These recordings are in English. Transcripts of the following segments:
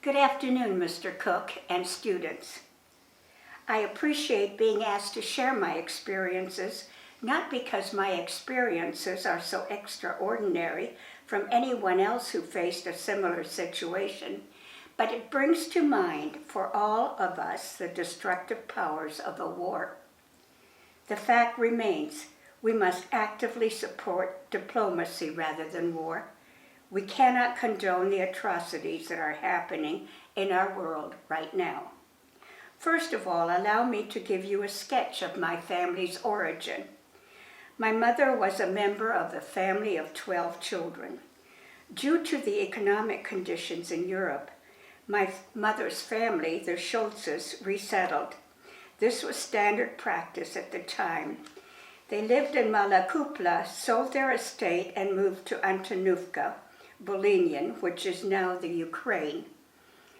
Good afternoon, Mr. Cook and students. I appreciate being asked to share my experiences, not because my experiences are so extraordinary from anyone else who faced a similar situation, but it brings to mind for all of us the destructive powers of a war. The fact remains, we must actively support diplomacy rather than war. We cannot condone the atrocities that are happening in our world right now. First of all, allow me to give you a sketch of my family's origin. My mother was a member of a family of 12 children. Due to the economic conditions in Europe, my mother's family, the Schultzes, resettled. This was standard practice at the time. They lived in Malakupla, sold their estate, and moved to Antonovka, Volhynian, which is now the Ukraine.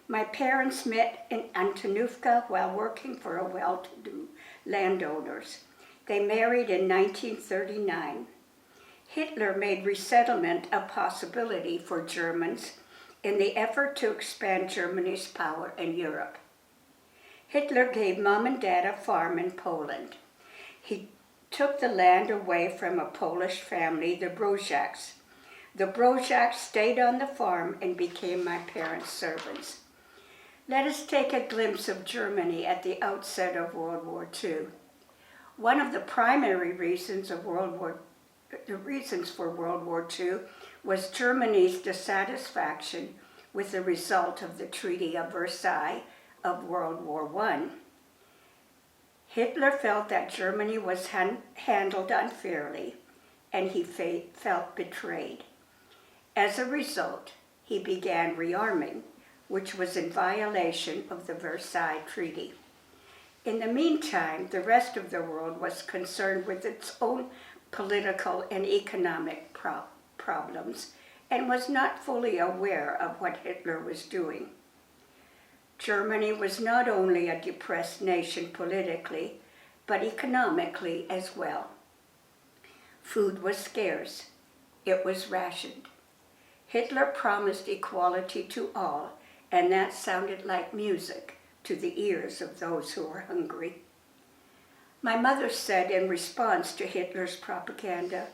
My parents met in Antonovka while working for a well-to-do landowners. They married in 1939. Hitler made resettlement a possibility for Germans in the effort to expand Germany's power in Europe. Hitler gave Mom and Dad a farm in Poland. He took the land away from a Polish family, the Broziaks. The Broziaks stayed on the farm and became my parents' servants. Let us take a glimpse of Germany at the outset of World War II. One of the primary reasons for World War II was Germany's dissatisfaction with the result of the Treaty of Versailles of World War I. Hitler felt that Germany was handled unfairly, and he felt betrayed. As a result, he began rearming, which was in violation of the Versailles Treaty. In the meantime, the rest of the world was concerned with its own political and economic problems and was not fully aware of what Hitler was doing. Germany was not only a depressed nation politically, but economically as well. Food was scarce. It was rationed. Hitler promised equality to all, and that sounded like music to the ears of those who were hungry. My mother said in response to Hitler's propaganda,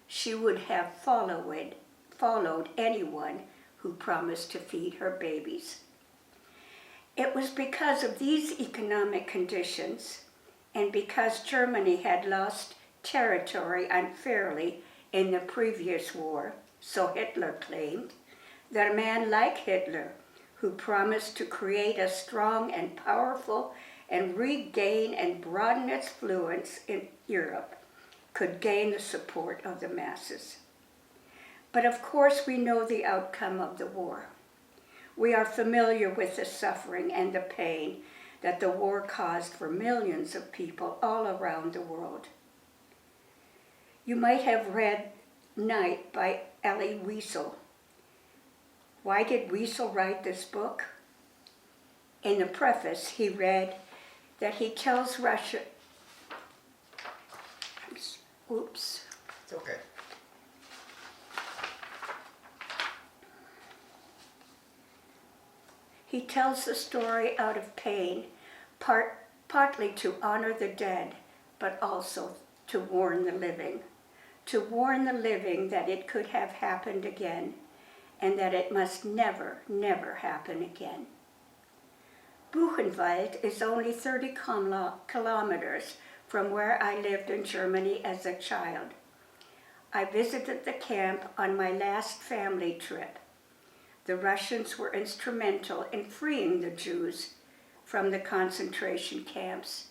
she would have followed anyone who promised to feed her babies. It was because of these economic conditions, and because Germany had lost territory unfairly in the previous war, so Hitler claimed, that a man like Hitler, who promised to create a strong and powerful and regain and broaden its influence in Europe, could gain the support of the masses. But of course we know the outcome of the war. We are familiar with the suffering and the pain that the war caused for millions of people all around the world. You might have read Night by Elie Wiesel. Why did Wiesel write this book? In the preface, he read that he tells Russia... Oops. It's okay. He tells the story out of pain, partly to honor the dead, but also to warn the living. To warn the living that it could have happened again, and that it must never, never happen again. Buchenwald is only 30 kilometers from where I lived in Germany as a child. I visited the camp on my last family trip. The Russians were instrumental in freeing the Jews from the concentration camps.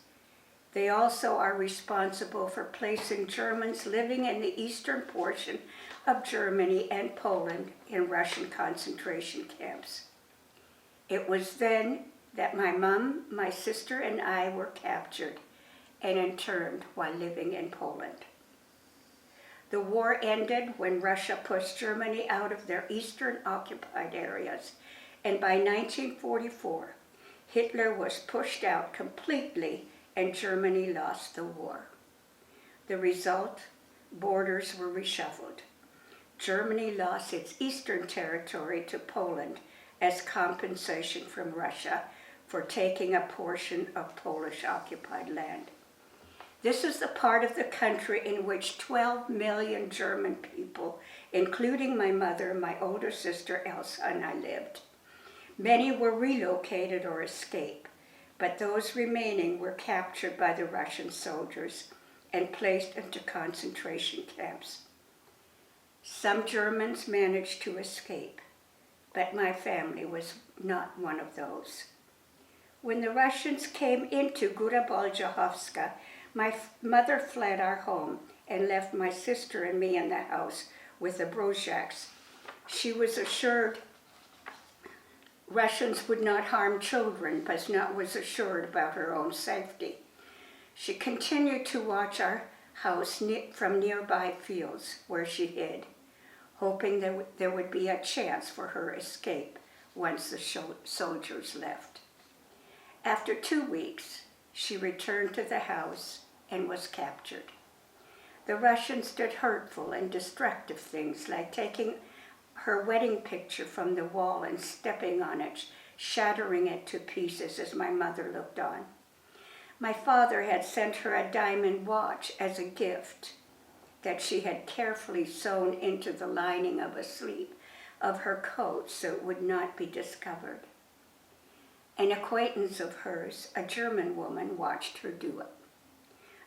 They also are responsible for placing Germans living in the eastern portion of Germany and Poland in Russian concentration camps. It was then that my mom, my sister, and I were captured and interned while living in Poland. The war ended when Russia pushed Germany out of their eastern occupied areas, and by 1944, Hitler was pushed out completely and Germany lost the war. The result, borders were reshuffled. Germany lost its eastern territory to Poland as compensation from Russia for taking a portion of Polish-occupied land. This is the part of the country in which 12 million German people, including my mother, my older sister Elsa, and I lived. Many were relocated or escaped, but those remaining were captured by the Russian soldiers and placed into concentration camps. Some Germans managed to escape, but my family was not one of those. When the Russians came into Góra-Bolżechowska, my mother fled our home and left my sister and me in the house with the Broziaks. She was assured Russians would not harm children, but was assured about her own safety. She continued to watch our house from nearby fields where she hid, hoping that there would be a chance for her escape once the soldiers left. After 2 weeks, she returned to the house and was captured. The Russians did hurtful and destructive things like taking her wedding picture from the wall and stepping on it, shattering it to pieces as my mother looked on. My father had sent her a diamond watch as a gift that she had carefully sewn into the lining of a sleeve of her coat so it would not be discovered. An acquaintance of hers, a German woman, watched her do it.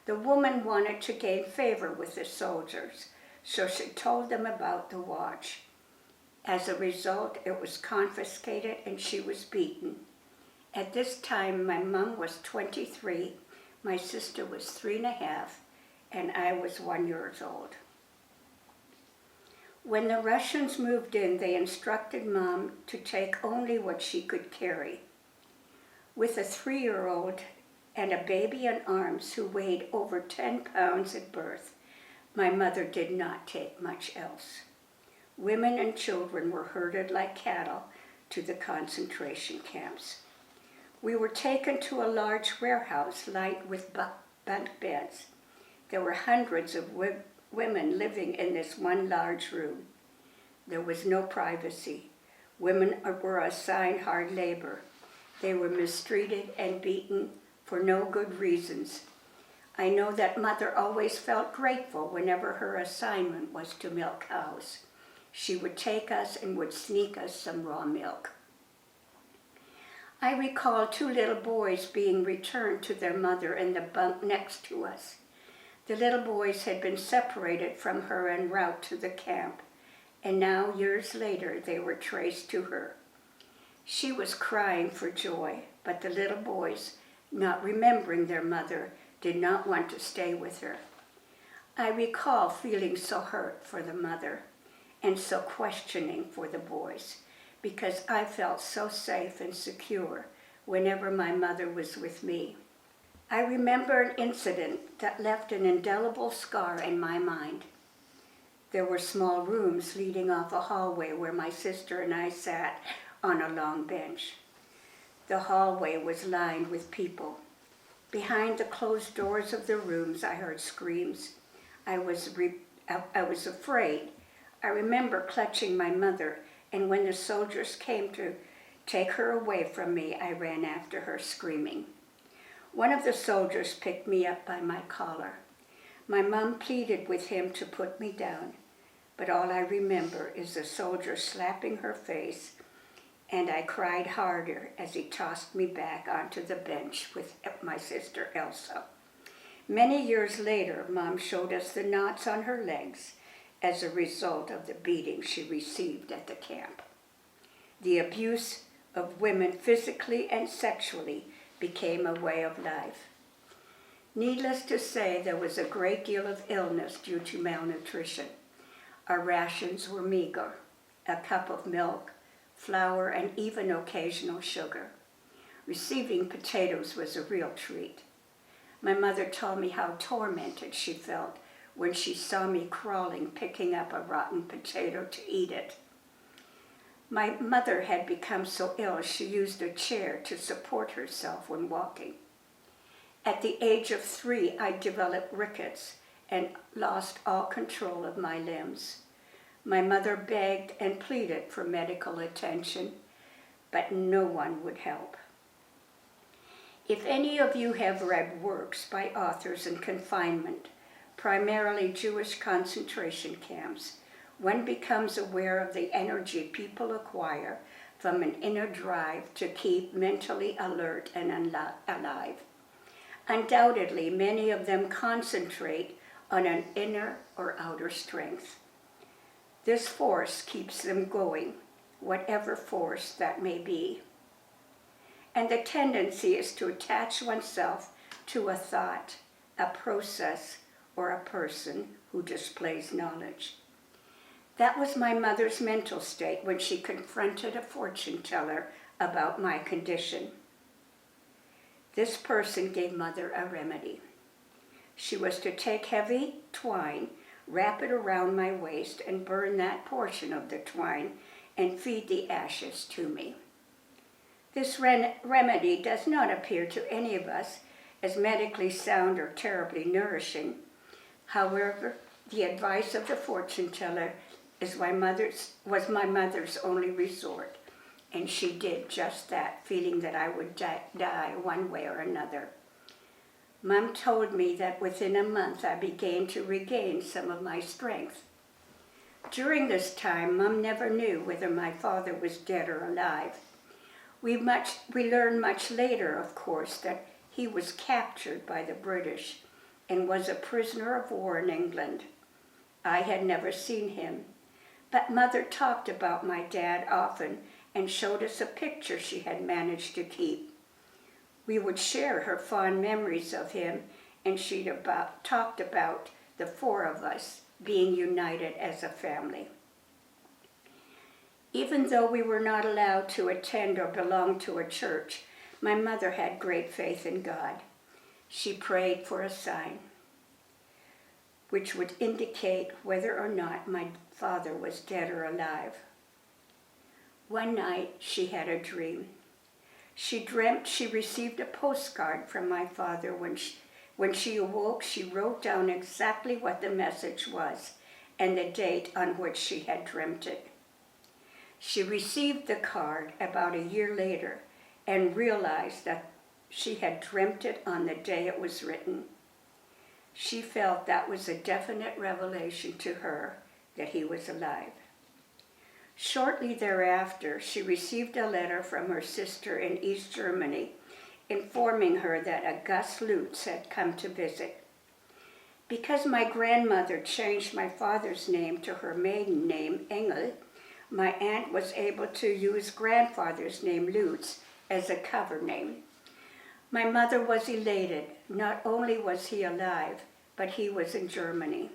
The woman wanted to gain favor with the soldiers, so she told them about the watch. As a result, it was confiscated and she was beaten. At this time, my mom was 23, my sister was 3.5, and I was 1 year old. When the Russians moved in, they instructed Mom to take only what she could carry. With a 3-year-old and a baby in arms who weighed over 10 pounds at birth, my mother did not take much else. Women and children were herded like cattle to the concentration camps. We were taken to a large warehouse lined with bunk beds. There were hundreds of women living in this one large room. There was no privacy. Women were assigned hard labor. They were mistreated and beaten for no good reasons. I know that Mother always felt grateful whenever her assignment was to milk cows. She would take us and would sneak us some raw milk. I recall 2 little boys being returned to their mother in the bunk next to us. The little boys had been separated from her en route to the camp, and now, years later, they were traced to her. She was crying for joy, but the little boys, not remembering their mother, did not want to stay with her. I recall feeling so hurt for the mother and so questioning for the boys, because I felt so safe and secure whenever my mother was with me. I remember an incident that left an indelible scar in my mind. There were small rooms leading off a hallway where my sister and I sat on a long bench. The hallway was lined with people. Behind the closed doors of the rooms, I heard screams. I was afraid. I remember clutching my mother, and when the soldiers came to take her away from me, I ran after her screaming. One of the soldiers picked me up by my collar. My mom pleaded with him to put me down, but all I remember is the soldier slapping her face, and I cried harder as he tossed me back onto the bench with my sister Elsa. Many years later, Mom showed us the knots on her legs as a result of the beating she received at the camp. The abuse of women physically and sexually became a way of life. Needless to say, there was a great deal of illness due to malnutrition. Our rations were meager: a cup of milk, flour, and even occasional sugar. Receiving potatoes was a real treat. My mother told me how tormented she felt when she saw me crawling, picking up a rotten potato to eat it. My mother had become so ill she used a chair to support herself when walking. At the age of 3, I developed rickets and lost all control of my limbs. My mother begged and pleaded for medical attention, but no one would help. If any of you have read works by authors in confinement, primarily Jewish concentration camps, one becomes aware of the energy people acquire from an inner drive to keep mentally alert and alive. Undoubtedly, many of them concentrate on an inner or outer strength. This force keeps them going, whatever force that may be. And the tendency is to attach oneself to a thought, a process, or a person who displays knowledge. That was my mother's mental state when she confronted a fortune teller about my condition. This person gave Mother a remedy. She was to take heavy twine, wrap it around my waist, and burn that portion of the twine and feed the ashes to me. This remedy does not appear to any of us as medically sound or terribly nourishing. However, the advice of the fortune teller was my mother's only resort, and she did just that, feeling that I would die one way or another. Mom told me that within a month I began to regain some of my strength. During this time, Mom never knew whether my father was dead or alive. We learned much later, of course, that he was captured by the British and was a prisoner of war in England. I had never seen him, but Mother talked about my dad often and showed us a picture she had managed to keep. We would share her fond memories of him, and she talked about the four of us being united as a family. Even though we were not allowed to attend or belong to a church, my mother had great faith in God. She prayed for a sign, which would indicate whether or not my father was dead or alive. One night, she had a dream. She dreamt she received a postcard from my father. When she awoke, she wrote down exactly what the message was and the date on which she had dreamt it. She received the card about a year later and realized that she had dreamt it on the day it was written. She felt that was a definite revelation to her that he was alive. Shortly thereafter, she received a letter from her sister in East Germany informing her that a Gus Lutz had come to visit. Because my grandmother changed my father's name to her maiden name, Engel, my aunt was able to use grandfather's name, Lutz, as a cover name. My mother was elated. Not only was he alive, but he was in Germany.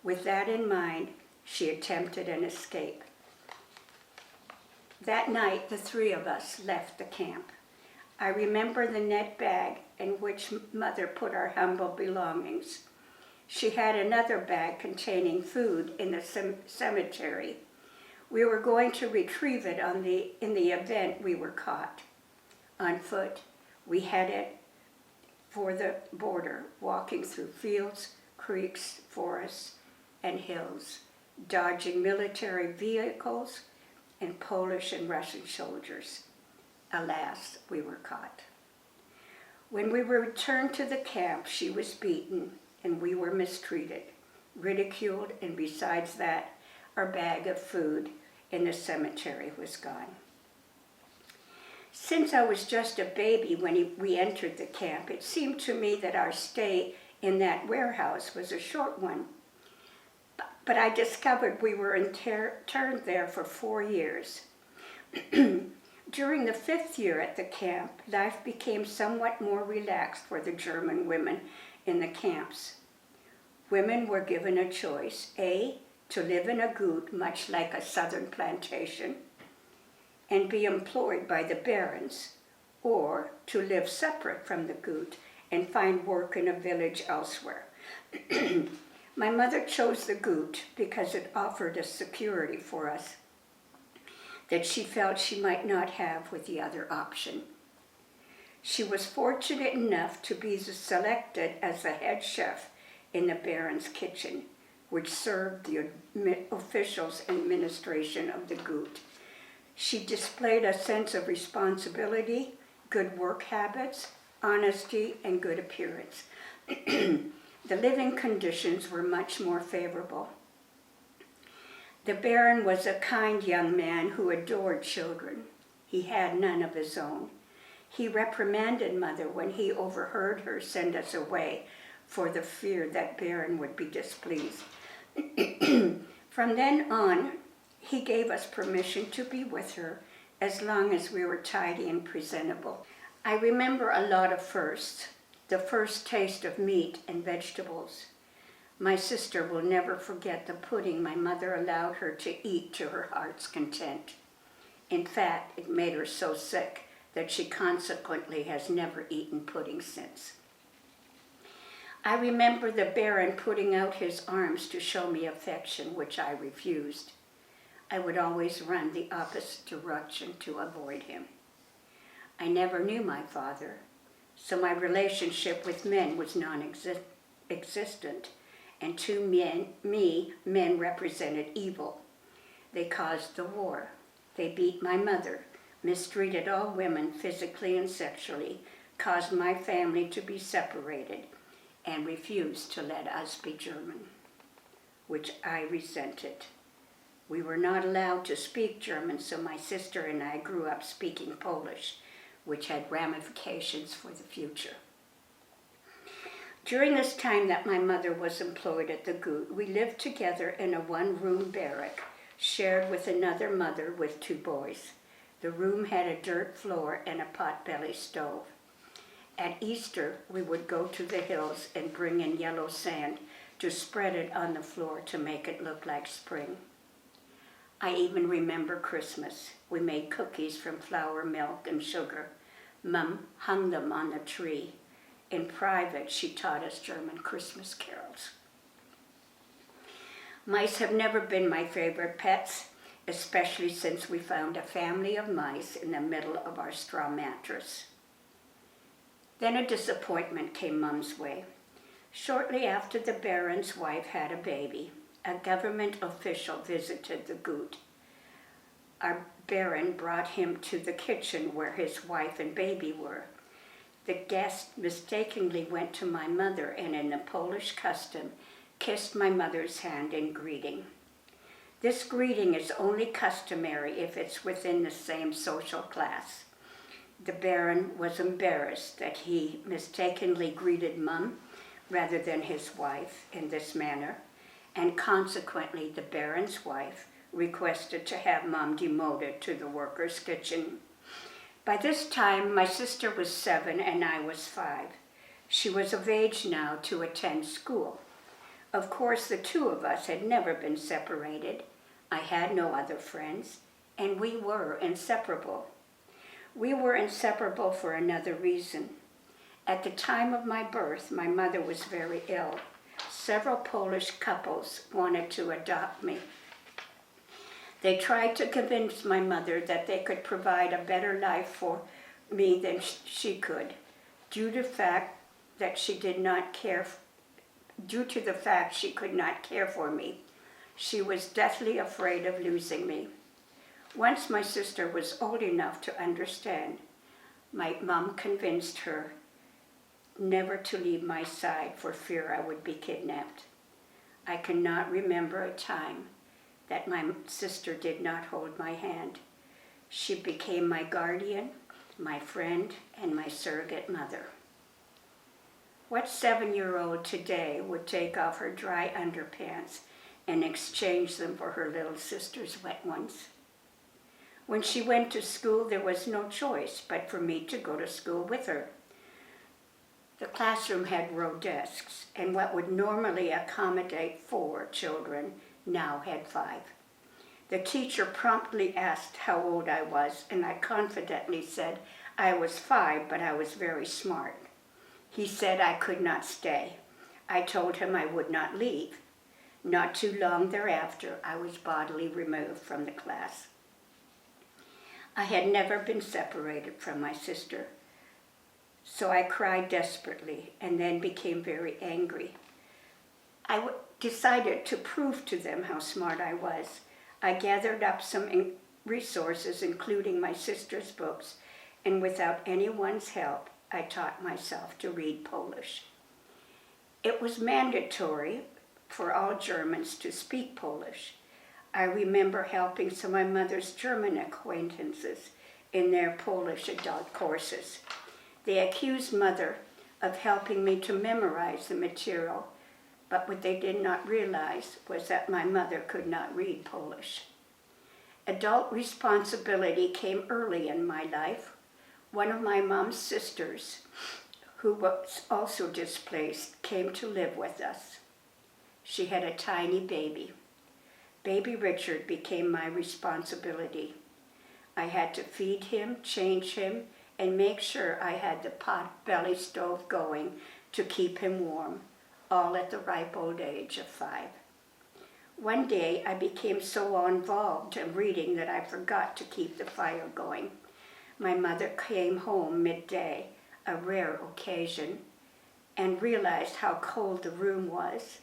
With that in mind, she attempted an escape. That night, the three of us left the camp. I remember the net bag in which Mother put our humble belongings. She had another bag containing food in the cemetery. We were going to retrieve it in the event we were caught. On foot, we headed for the border, walking through fields, creeks, forests, and hills, dodging military vehicles and Polish and Russian soldiers. Alas, we were caught. When we returned to the camp, she was beaten and we were mistreated, ridiculed, and besides that, our bag of food in the cemetery was gone. Since I was just a baby when we entered the camp, it seemed to me that our stay in that warehouse was a short one. But I discovered we were interned there for 4 years. During the 5th year at the camp, life became somewhat more relaxed for the German women in the camps. Women were given a choice: A, to live in a gut, much like a southern plantation, and be employed by the barons, or to live separate from the gut and find work in a village elsewhere. My mother chose the gut because it offered a security for us that she felt she might not have with the other option. She was fortunate enough to be selected as the head chef in the Baron's kitchen, which served the officials' administration of the gut. She displayed a sense of responsibility, good work habits, honesty, and good appearance. The living conditions were much more favorable. The Baron was a kind young man who adored children. He had none of his own. He reprimanded Mother when he overheard her send us away for the fear that Baron would be displeased. From then on, he gave us permission to be with her as long as we were tidy and presentable. I remember a lot of firsts. The first taste of meat and vegetables. My sister will never forget the pudding my mother allowed her to eat to her heart's content. In fact, it made her so sick that she consequently has never eaten pudding since. I remember the Baron putting out his arms to show me affection, which I refused. I would always run the opposite direction to avoid him. I never knew my father, so my relationship with men was non-existent, and to me, men represented evil. They caused the war. They beat my mother, mistreated all women physically and sexually, caused my family to be separated, and refused to let us be German, which I resented. We were not allowed to speak German, so my sister and I grew up speaking Polish, which had ramifications for the future. During this time that my mother was employed at the Gut, we lived together in a one-room barrack, shared with another mother with 2 boys. The room had a dirt floor and a pot-belly stove. At Easter, we would go to the hills and bring in yellow sand to spread it on the floor to make it look like spring. I even remember Christmas. We made cookies from flour, milk, and sugar. Mum hung them on the tree. In private, she taught us German Christmas carols. Mice have never been my favorite pets, especially since we found a family of mice in the middle of our straw mattress. Then a disappointment came Mum's way. Shortly after the Baron's wife had a baby, a government official visited the Gut. Our Baron brought him to the kitchen where his wife and baby were. The guest mistakenly went to my mother and, in the Polish custom, kissed my mother's hand in greeting. This greeting is only customary if it's within the same social class. The Baron was embarrassed that he mistakenly greeted Mum rather than his wife in this manner, and consequently the Baron's wife requested to have Mum demoted to the workers' kitchen. By this time, my sister was 7 and I was 5. She was of age now to attend school. Of course, the 2 of us had never been separated. I had no other friends, and we were inseparable. We were inseparable for another reason. At the time of my birth, my mother was very ill. Several Polish couples wanted to adopt me. They tried to convince my mother that they could provide a better life for me than she could, due to the fact she could not care for me. She was deathly afraid of losing me. Once my sister was old enough to understand, my mom convinced her never to leave my side for fear I would be kidnapped. I cannot remember a time that my sister did not hold my hand. She became my guardian, my friend, and my surrogate mother. What 7-year-old today would take off her dry underpants and exchange them for her little sister's wet ones? When she went to school, there was no choice but for me to go to school with her. The classroom had row desks, and what would normally accommodate 4 children now had 5. The teacher promptly asked how old I was, and I confidently said I was 5, but I was very smart. He said I could not stay. I told him I would not leave. Not too long thereafter, I was bodily removed from the class. I had never been separated from my sister, so I cried desperately and then became very angry. I decided to prove to them how smart I was. I gathered up some resources, including my sister's books, and without anyone's help, I taught myself to read Polish. It was mandatory for all Germans to speak Polish. I remember helping some of my mother's German acquaintances in their Polish adult courses. They accused Mother of helping me to memorize the material, but what they did not realize was that my mother could not read Polish. Adult responsibility came early in my life. One of my mom's sisters, who was also displaced, came to live with us. She had a tiny baby. Baby Richard became my responsibility. I had to feed him, change him, and make sure I had the pot-belly stove going to keep him warm, all at the ripe old age of 5. One day I became so involved in reading that I forgot to keep the fire going. My mother came home midday, a rare occasion, and realized how cold the room was.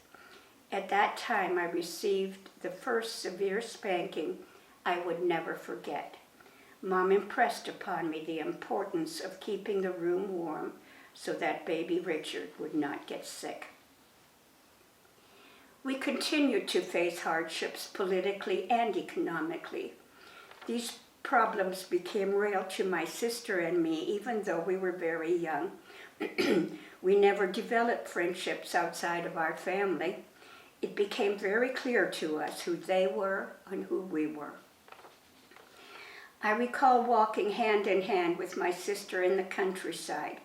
At that time I received the first severe spanking I would never forget. Mom impressed upon me the importance of keeping the room warm so that baby Richard would not get sick. We continued to face hardships politically and economically. These problems became real to my sister and me, even though we were very young. We never developed friendships outside of our family. It became very clear to us who they were and who we were. I recall walking hand in hand with my sister in the countryside.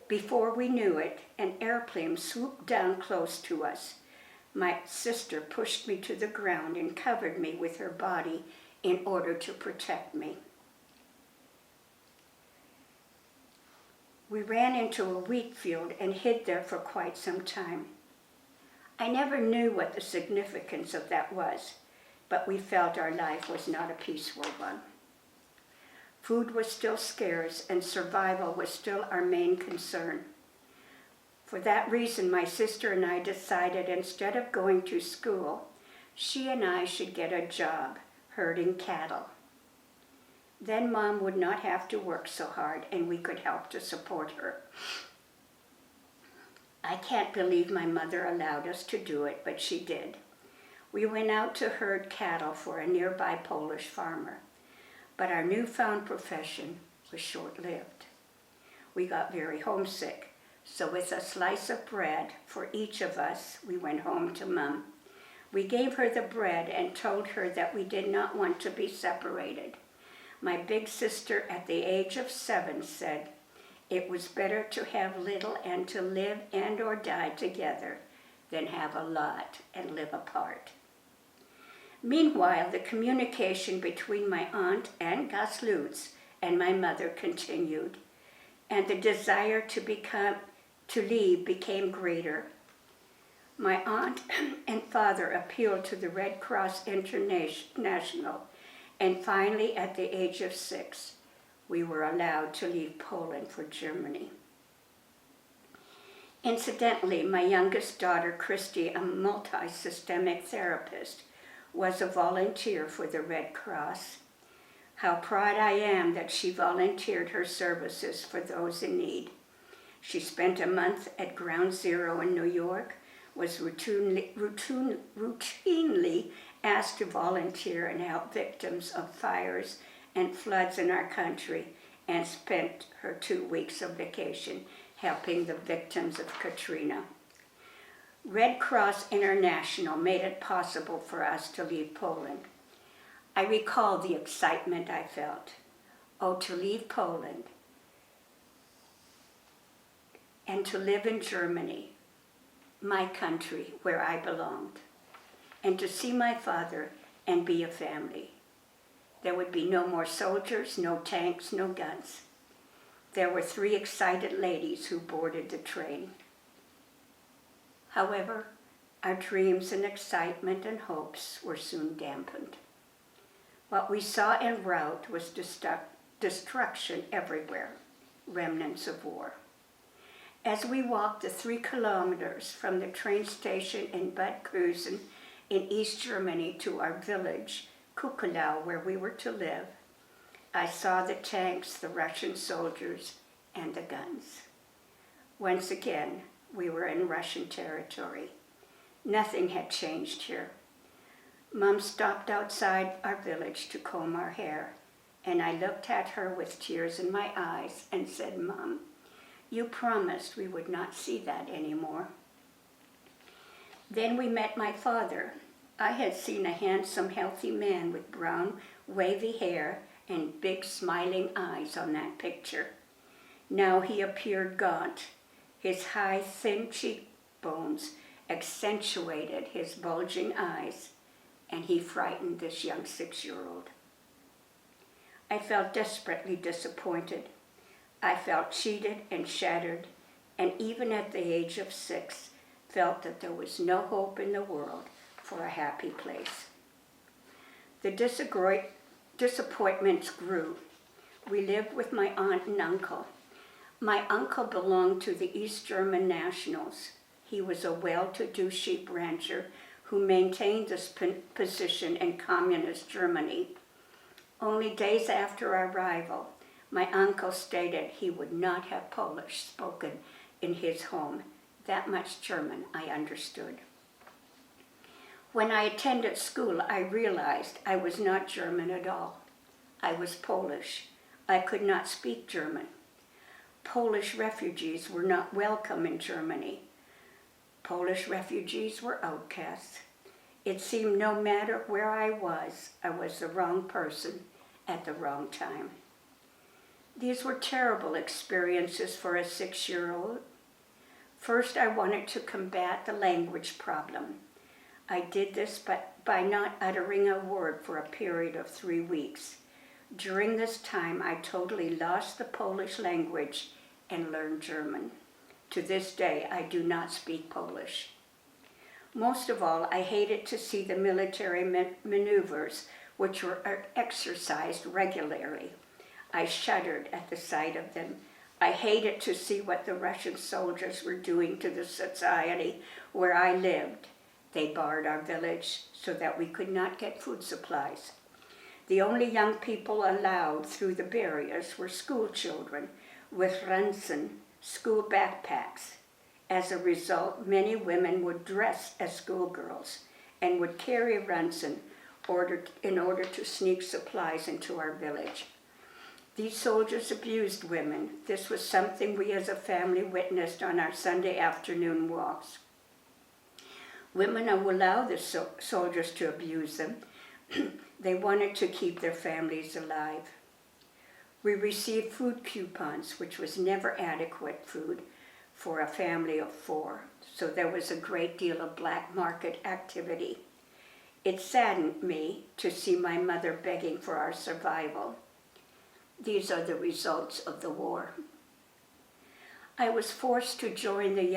Before we knew it, an airplane swooped down close to us. My sister pushed me to the ground and covered me with her body in order to protect me. We ran into a wheat field and hid there for quite some time. I never knew what the significance of that was, but we felt our life was not a peaceful one. Food was still scarce and survival was still our main concern. For that reason, my sister and I decided instead of going to school, she and I should get a job herding cattle. Then Mom would not have to work so hard and we could help to support her. I can't believe my mother allowed us to do it, but she did. We went out to herd cattle for a nearby Polish farmer, but our newfound profession was short-lived. We got very homesick. So with a slice of bread for each of us, we went home to Mom. We gave her the bread and told her that we did not want to be separated. My big sister at the age of 7 said, it was better to have little and to live and or die together than have a lot and live apart. Meanwhile, the communication between my aunt and Gus Lutz and my mother continued, and the desire to leave became greater. My aunt and father appealed to the Red Cross International, and finally, at the age of 6, we were allowed to leave Poland for Germany. Incidentally, my youngest daughter, Christy, a multi-systemic therapist, was a volunteer for the Red Cross. How proud I am that she volunteered her services for those in need. She spent a month at Ground Zero in New York, was routinely asked to volunteer and help victims of fires and floods in our country, and spent her 2 weeks of vacation helping the victims of Katrina. Red Cross International made it possible for us to leave Poland. I recall the excitement I felt. Oh, to leave Poland and to live in Germany, my country where I belonged, and to see my father and be a family. There would be no more soldiers, no tanks, no guns. There were 3 excited ladies who boarded the train. However, our dreams and excitement and hopes were soon dampened. What we saw en route was destruction everywhere, remnants of war. As we walked the 3 kilometers from the train station in Bad Kreuzen in East Germany to our village Kukulau, where we were to live, I saw the tanks, the Russian soldiers, and the guns. Once again, we were in Russian territory. Nothing had changed here. Mom stopped outside our village to comb our hair, and I looked at her with tears in my eyes and said, "Mom, you promised we would not see that anymore." Then we met my father. I had seen a handsome, healthy man with brown, wavy hair and big, smiling eyes on that picture. Now he appeared gaunt. His high, thin cheekbones accentuated his bulging eyes, and he frightened this young 6-year-old. I felt desperately disappointed. I felt cheated and shattered, and even at the age of 6, felt that there was no hope in the world for a happy place. The disappointments grew. We lived with my aunt and uncle. My uncle belonged to the East German Nationals. He was a well-to-do sheep rancher who maintained this position in communist Germany. Only days after our arrival, my uncle stated he would not have Polish spoken in his home. That much German I understood. When I attended school, I realized I was not German at all. I was Polish. I could not speak German. Polish refugees were not welcome in Germany. Polish refugees were outcasts. It seemed no matter where I was the wrong person at the wrong time. These were terrible experiences for a 6-year-old. First, I wanted to combat the language problem. I did this by not uttering a word for a period of 3 weeks. During this time, I totally lost the Polish language and learned German. To this day, I do not speak Polish. Most of all, I hated to see the military maneuvers which were exercised regularly. I shuddered at the sight of them. I hated to see what the Russian soldiers were doing to the society where I lived. They barred our village so that we could not get food supplies. The only young people allowed through the barriers were school children with Ranzen, school backpacks. As a result, many women would dress as schoolgirls and would carry Ranzen in order to sneak supplies into our village. These soldiers abused women. This was something we as a family witnessed on our Sunday afternoon walks. Women would allow the soldiers to abuse them. They wanted to keep their families alive. We received food coupons, which was never adequate food for a family of 4, so there was a great deal of black market activity. It saddened me to see my mother begging for our survival. These are the results of the war. I was forced to join the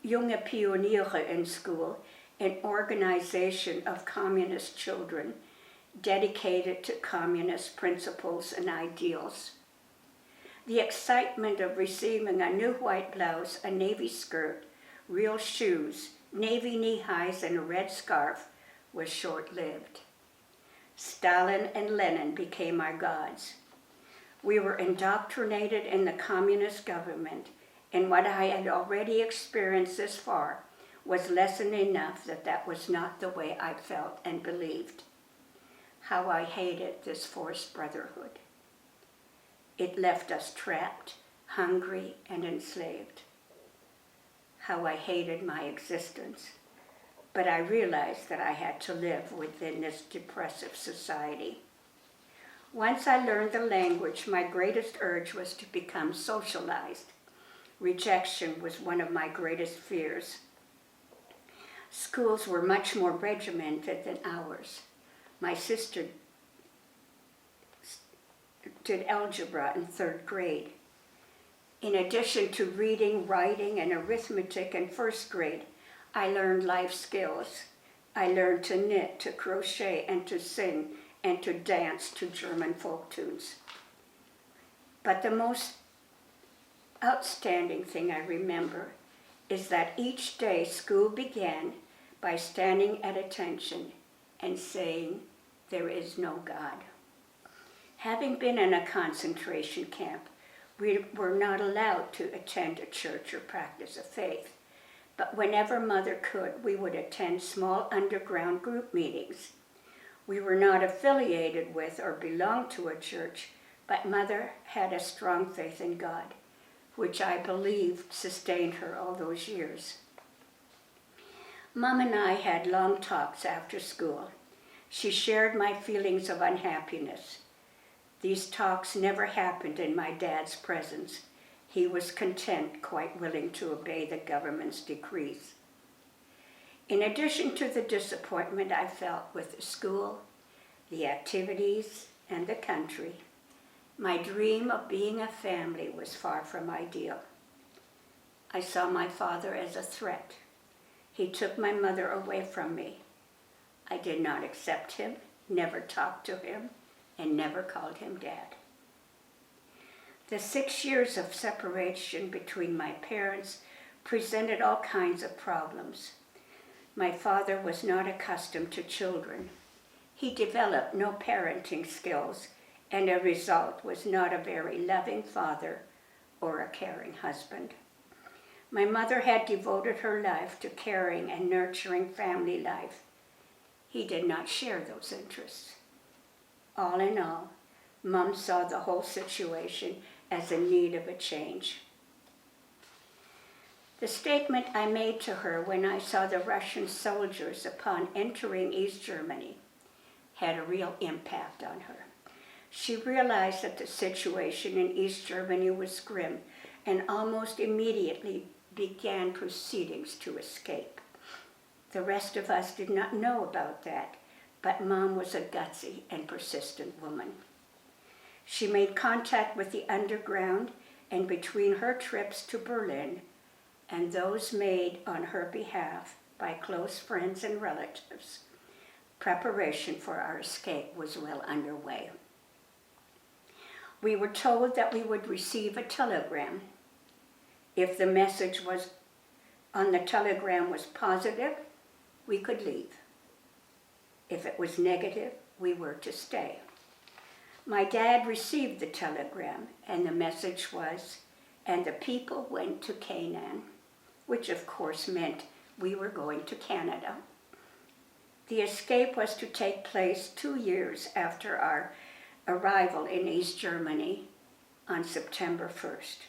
Junge Pioniere in school, an organization of communist children dedicated to communist principles and ideals. The excitement of receiving a new white blouse, a navy skirt, real shoes, navy knee-highs, and a red scarf was short-lived. Stalin and Lenin became our gods. We were indoctrinated in the communist government, and what I had already experienced this far was lesson enough that was not the way I felt and believed. How I hated this forced brotherhood. It left us trapped, hungry, and enslaved. How I hated my existence. But I realized that I had to live within this depressive society. Once I learned the language, my greatest urge was to become socialized. Rejection was one of my greatest fears. Schools were much more regimented than ours. My sister did algebra in 3rd grade. In addition to reading, writing, and arithmetic in 1st grade, I learned life skills. I learned to knit, to crochet, and to sing, and to dance to German folk tunes. But the most outstanding thing I remember is that each day school began by standing at attention and saying, there is no God. Having been in a concentration camp, we were not allowed to attend a church or practice of faith. But whenever Mother could, we would attend small underground group meetings. We were not affiliated with or belonged to a church, but Mother had a strong faith in God, which I believe sustained her all those years. Mom and I had long talks after school. She shared my feelings of unhappiness. These talks never happened in my dad's presence. He was content, quite willing to obey the government's decrees. In addition to the disappointment I felt with the school, the activities, and the country, my dream of being a family was far from ideal. I saw my father as a threat. He took my mother away from me. I did not accept him, never talked to him, and never called him Dad. The 6 years of separation between my parents presented all kinds of problems. My father was not accustomed to children. He developed no parenting skills, and a result was not a very loving father or a caring husband. My mother had devoted her life to caring and nurturing family life. He did not share those interests. All in all, Mom saw the whole situation as in need of a change. The statement I made to her when I saw the Russian soldiers upon entering East Germany had a real impact on her. She realized that the situation in East Germany was grim and almost immediately began proceedings to escape. The rest of us did not know about that, but Mom was a gutsy and persistent woman. She made contact with the underground, and between her trips to Berlin and those made on her behalf by close friends and relatives, preparation for our escape was well underway. We were told that we would receive a telegram. If the message was on the telegram was positive, we could leave. If it was negative, we were to stay. My dad received the telegram, and the message was, "And the people went to Canaan," which of course meant we were going to Canada. The escape was to take place 2 years after our arrival in East Germany on September 1st.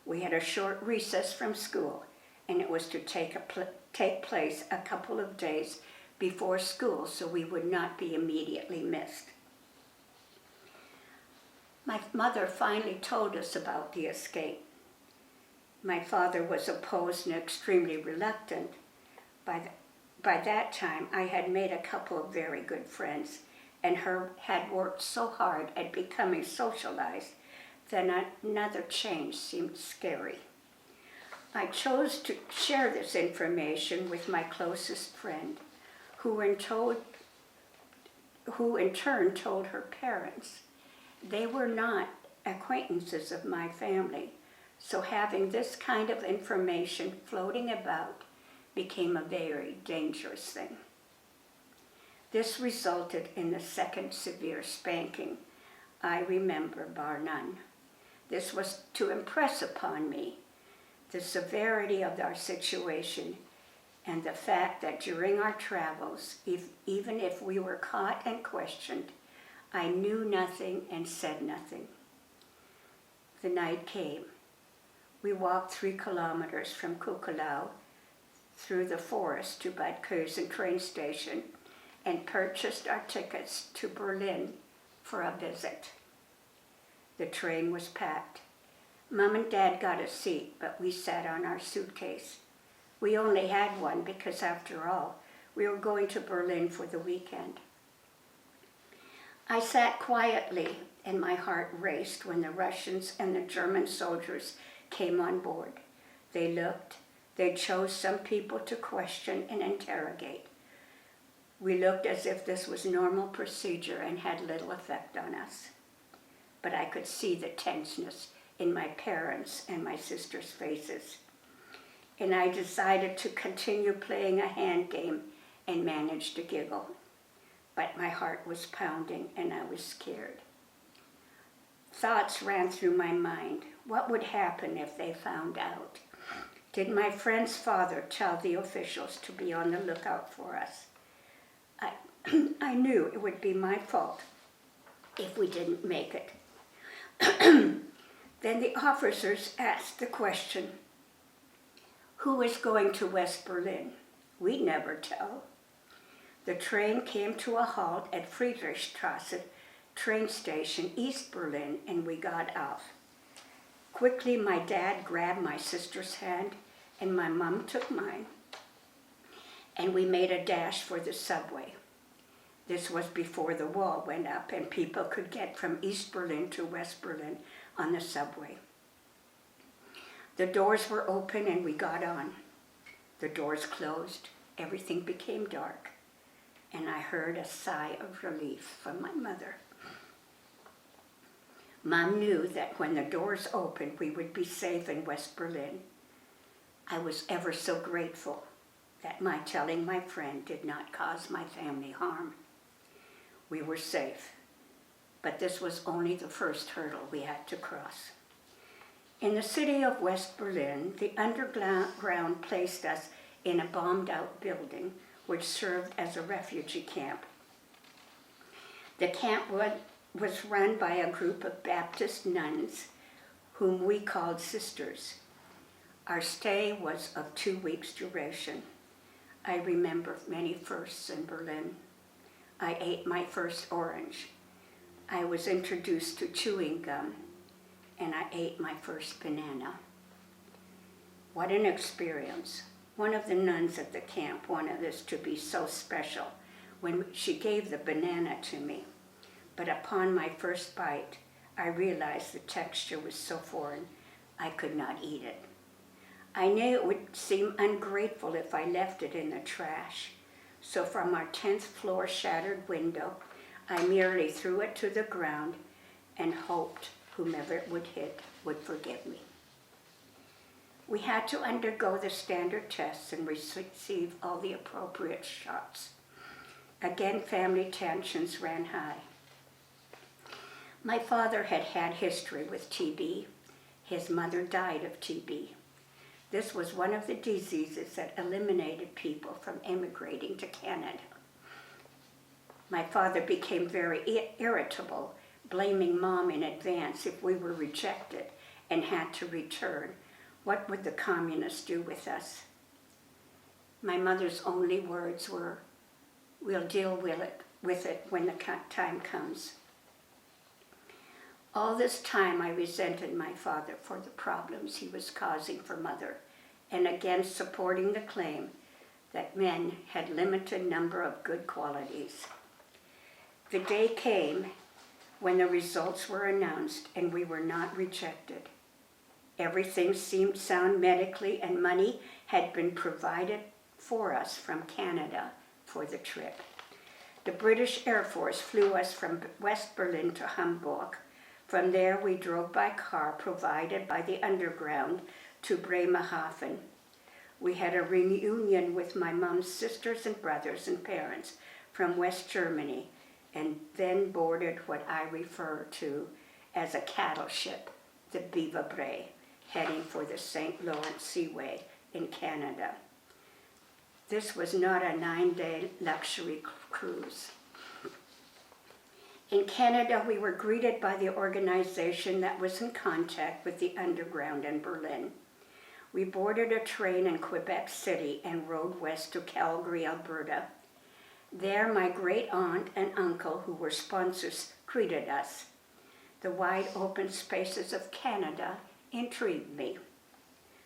We had a short recess from school, and it was to take place a couple of days before school so we would not be immediately missed. My mother finally told us about the escape. My father was opposed and extremely reluctant. By that time, I had made a couple of very good friends and had worked so hard at becoming socialized that another change seemed scary. I chose to share this information with my closest friend, who in turn told her parents. They were not acquaintances of my family, so having this kind of information floating about became a very dangerous thing. This resulted in the second severe spanking I remember, bar none. This was to impress upon me the severity of our situation and the fact that during our travels, even if we were caught and questioned, I knew nothing and said nothing. The night came. We walked 3 kilometers from Kukelau through the forest to Bad Kösen train station and purchased our tickets to Berlin for a visit. The train was packed. Mom and Dad got a seat, but we sat on our suitcase. We only had one because, after all, we were going to Berlin for the weekend. I sat quietly, and my heart raced when the Russians and the German soldiers came on board. They chose some people to question and interrogate. We looked as if this was normal procedure and had little effect on us. But I could see the tenseness in my parents' and my sister's faces. And I decided to continue playing a hand game and managed to giggle. but my heart was pounding and I was scared. Thoughts ran through my mind. What would happen if they found out? Did my friend's father tell the officials to be on the lookout for us? I knew it would be my fault if we didn't make it. Then the officers asked the question, who is going to West Berlin? We'd never tell. The train came to a halt at Friedrichstrasse train station, East Berlin, and we got off. Quickly, my dad grabbed my sister's hand, and my mom took mine, and we made a dash for the subway. This was before the wall went up and people could get from East Berlin to West Berlin on the subway. The doors were open and we got on. The doors closed, everything became dark, and I heard a sigh of relief from my mother. Mom knew that when the doors opened, we would be safe in West Berlin. I was ever so grateful that my telling my friend did not cause my family harm. We were safe, but this was only the first hurdle we had to cross. In the city of West Berlin, the underground placed us in a bombed-out building which served as a refugee camp. The camp was run by a group of Baptist nuns whom we called sisters. Our stay was of 2 weeks' duration. I remember many firsts in Berlin. I ate my first orange. I was introduced to chewing gum, and I ate my first banana. What an experience. One of the nuns at the camp wanted this to be so special when she gave the banana to me. But upon my first bite, I realized the texture was so foreign, I could not eat it. I knew it would seem ungrateful if I left it in the trash. So from our 10th floor shattered window, I merely threw it to the ground and hoped whomever it would hit would forgive me. We had to undergo the standard tests and receive all the appropriate shots. Again, family tensions ran high. My father had had history with TB. His mother died of TB. This was one of the diseases that eliminated people from emigrating to Canada. My father became very irritable, blaming Mom in advance if we were rejected and had to return. What would the communists do with us? My mother's only words were, "We'll deal with it when the time comes." All this time I resented my father for the problems he was causing for Mother, and against supporting the claim that men had limited number of good qualities. The day came when the results were announced and we were not rejected. Everything seemed sound medically, and money had been provided for us from Canada for the trip. The British Air Force flew us from West Berlin to Hamburg. From there, we drove by car provided by the Underground to Bremerhaven. We had a reunion with my mom's sisters and brothers and parents from West Germany, and then boarded what I refer to as a cattle ship, the Beaver Bray, heading for the St. Lawrence Seaway in Canada. This was not a 9-day luxury cruise. In Canada, we were greeted by the organization that was in contact with the Underground in Berlin. We boarded a train in Quebec City and rode west to Calgary, Alberta. There, my great aunt and uncle, who were sponsors, greeted us. The wide open spaces of Canada intrigued me.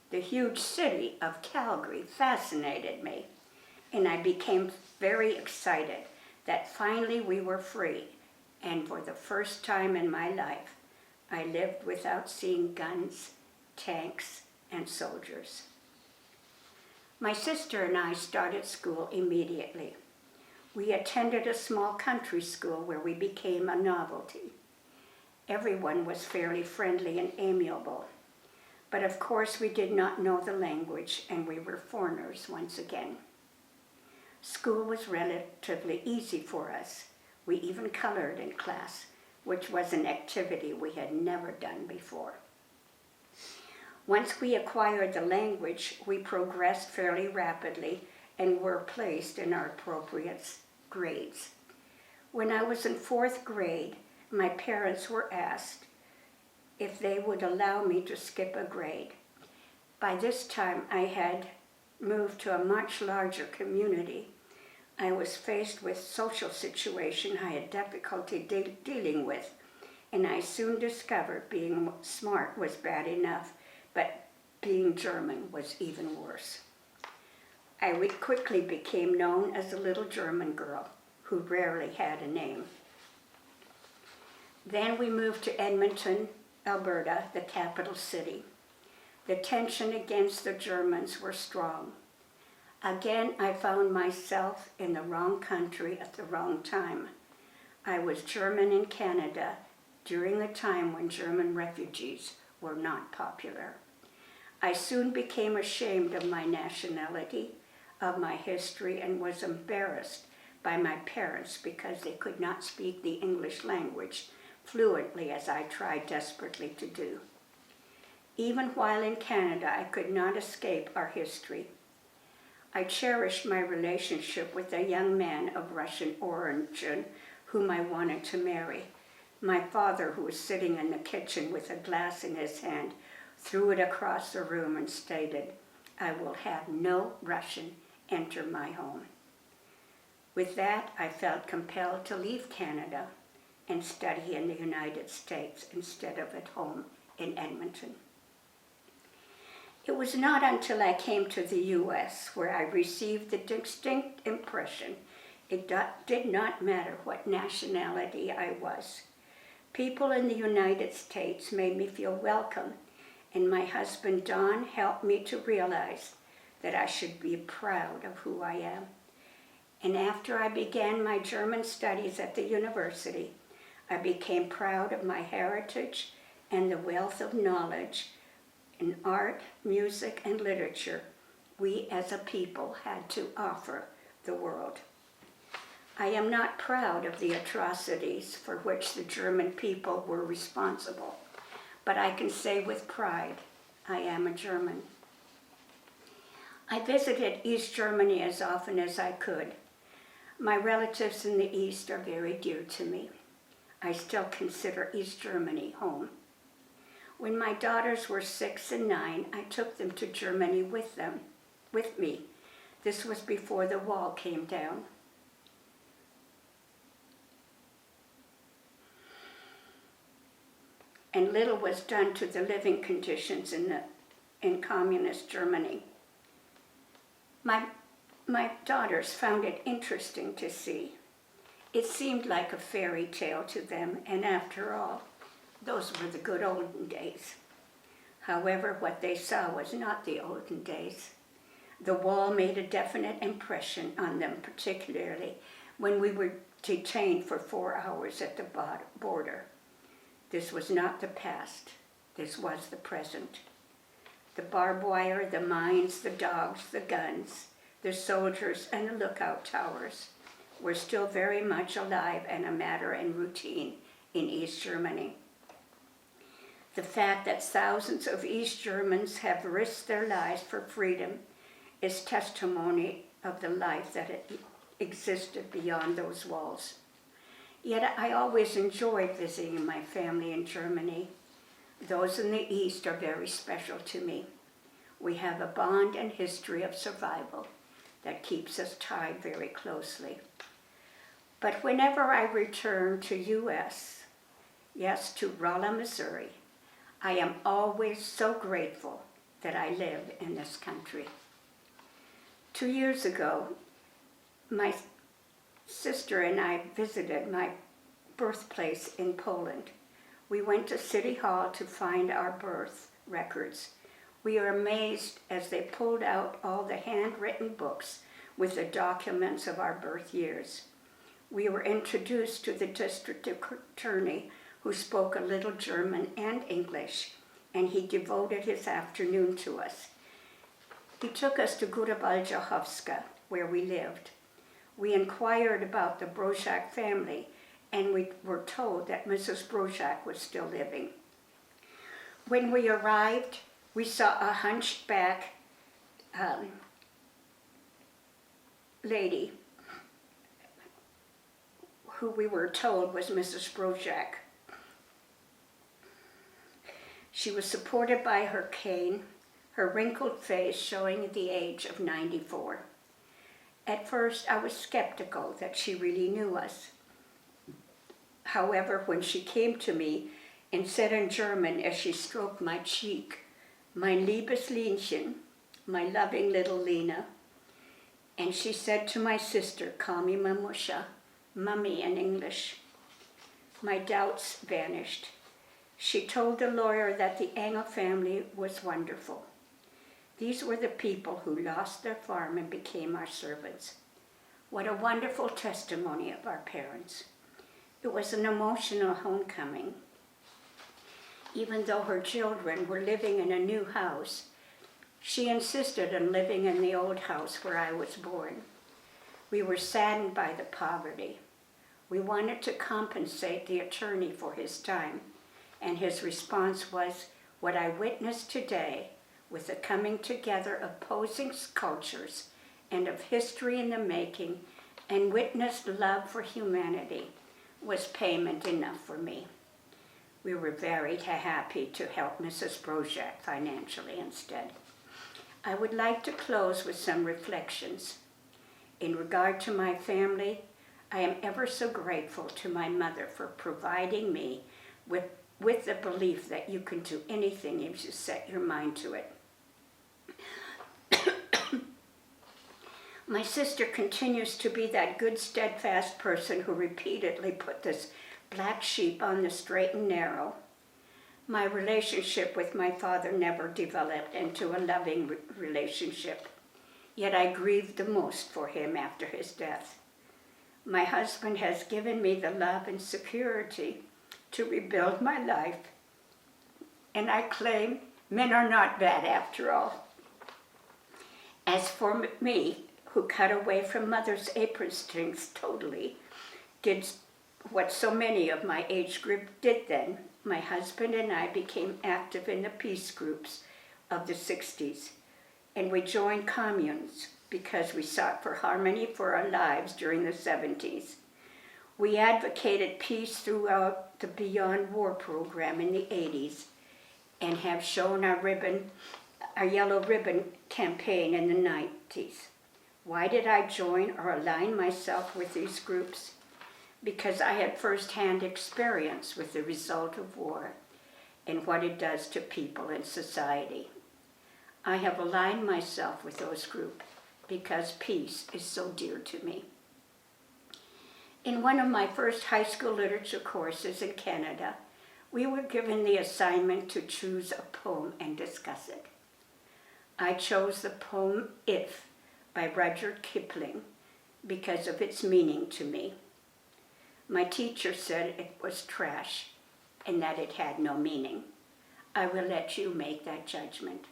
The huge city of Calgary fascinated me, and I became very excited that finally we were free. And for the first time in my life, I lived without seeing guns, tanks, and soldiers. My sister and I started school immediately. We attended a small country school where we became a novelty. Everyone was fairly friendly and amiable. But of course we did not know the language, and we were foreigners once again. School was relatively easy for us. We even colored in class, which was an activity we had never done before. Once we acquired the language, we progressed fairly rapidly and were placed in our appropriate grades. When I was in 4th grade, my parents were asked if they would allow me to skip a grade. By this time, I had moved to a much larger community. I was faced with social situation I had difficulty dealing with, and I soon discovered being smart was bad enough, but being German was even worse. I quickly became known as a little German girl who rarely had a name. Then we moved to Edmonton, Alberta, the capital city. The tension against the Germans were strong. Again, I found myself in the wrong country at the wrong time. I was German in Canada during the time when German refugees were not popular. I soon became ashamed of my nationality, of my history, and was embarrassed by my parents because they could not speak the English language fluently as I tried desperately to do. Even while in Canada, I could not escape our history. I cherished my relationship with a young man of Russian origin whom I wanted to marry. My father, who was sitting in the kitchen with a glass in his hand, threw it across the room and stated, "I will have no Russian enter my home." With that, I felt compelled to leave Canada and study in the United States instead of at home in Edmonton. It was not until I came to the U.S. where I received the distinct impression it did not matter what nationality I was. People in the United States made me feel welcome, and my husband Don helped me to realize that I should be proud of who I am. And after I began my German studies at the university, I became proud of my heritage and the wealth of knowledge in art, music, and literature we as a people had to offer the world. I am not proud of the atrocities for which the German people were responsible, but I can say with pride, I am a German. I visited East Germany as often as I could. My relatives in the East are very dear to me. I still consider East Germany home. When my daughters were 6 and 9, I took them to Germany with me. This was before the wall came down. And little was done to the living conditions in communist Germany. My daughters found it interesting to see. It seemed like a fairy tale to them, and after all, those were the good olden days. However, what they saw was not the olden days. The wall made a definite impression on them, particularly when we were detained for 4 hours at the border. This was not the past. This was the present. The barbed wire, the mines, the dogs, the guns, the soldiers, and the lookout towers were still very much alive and a matter and routine in East Germany. The fact that thousands of East Germans have risked their lives for freedom is testimony of the life that existed beyond those walls. Yet I always enjoyed visiting my family in Germany. Those in the East are very special to me. We have a bond and history of survival that keeps us tied very closely. But whenever I return to to Rolla, Missouri, I am always so grateful that I live in this country. 2 years ago, my sister and I visited my birthplace in Poland. We went to City Hall to find our birth records. We were amazed as they pulled out all the handwritten books with the documents of our birth years. We were introduced to the district attorney, who spoke a little German and English, and he devoted his afternoon to us. He took us to Grunwald-Jachowska, where we lived. We inquired about the Brojack family, and we were told that Mrs. Brojack was still living. When we arrived, we saw a hunchback lady who we were told was Mrs. Brojack. She was supported by her cane, her wrinkled face showing the age of 94. At first, I was skeptical that she really knew us. However, when she came to me and said in German as she stroked my cheek, "Mein liebes Linchen," my loving little Lina, and she said to my sister, "Call me Mamusha," Mummy in English, my doubts vanished. She told the lawyer that the Engel family was wonderful. These were the people who lost their farm and became our servants. What a wonderful testimony of our parents. It was an emotional homecoming. Even though her children were living in a new house, she insisted on living in the old house where I was born. We were saddened by the poverty. We wanted to compensate the attorney for his time, and his response was, "What I witnessed today, with the coming together of opposing cultures and of history in the making, and witnessed love for humanity, was payment enough for me." We were very happy to help Mrs. Brojack financially instead. I would like to close with some reflections. In regard to my family, I am ever so grateful to my mother for providing me with the belief that you can do anything if you set your mind to it. My sister continues to be that good, steadfast person who repeatedly put this black sheep on the straight and narrow. My relationship with my father never developed into a loving relationship, yet I grieved the most for him after his death. My husband has given me the love and security to rebuild my life, and I claim men are not bad after all. As for me, who cut away from mother's apron strings totally, did what so many of my age group did then, my husband and I became active in the peace groups of the 60s, and we joined communes because we sought for harmony for our lives during the 70s. We advocated peace throughout the Beyond War program in the 80s and have shown our yellow ribbon campaign in the 90s. Why did I join or align myself with these groups? Because I had first-hand experience with the result of war and what it does to people and society. I have aligned myself with those groups because peace is so dear to me. In one of my first high school literature courses in Canada, we were given the assignment to choose a poem and discuss it. I chose the poem "If" by Rudyard Kipling because of its meaning to me. My teacher said it was trash and that it had no meaning. I will let you make that judgment.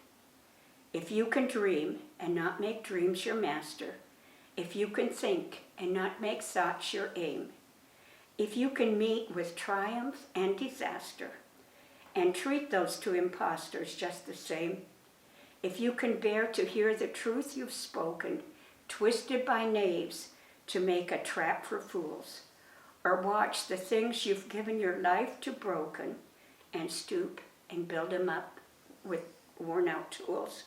If you can dream and not make dreams your master, if you can think and not make thoughts your aim, if you can meet with triumph and disaster and treat those two impostors just the same, if you can bear to hear the truth you've spoken, twisted by knaves to make a trap for fools, or watch the things you've given your life to broken and stoop and build them up with worn-out tools,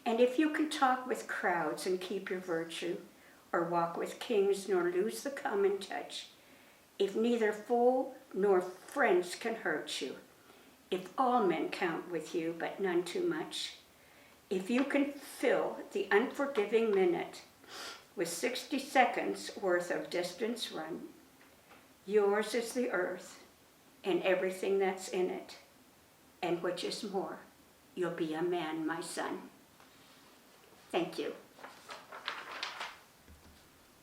and if you can talk with crowds and keep your virtue, or walk with kings nor lose the common touch, if neither foe nor friends can hurt you, if all men count with you but none too much, if you can fill the unforgiving minute with 60 seconds worth of distance run, yours is the earth and everything that's in it, and which is more, you'll be a man, my son. Thank you.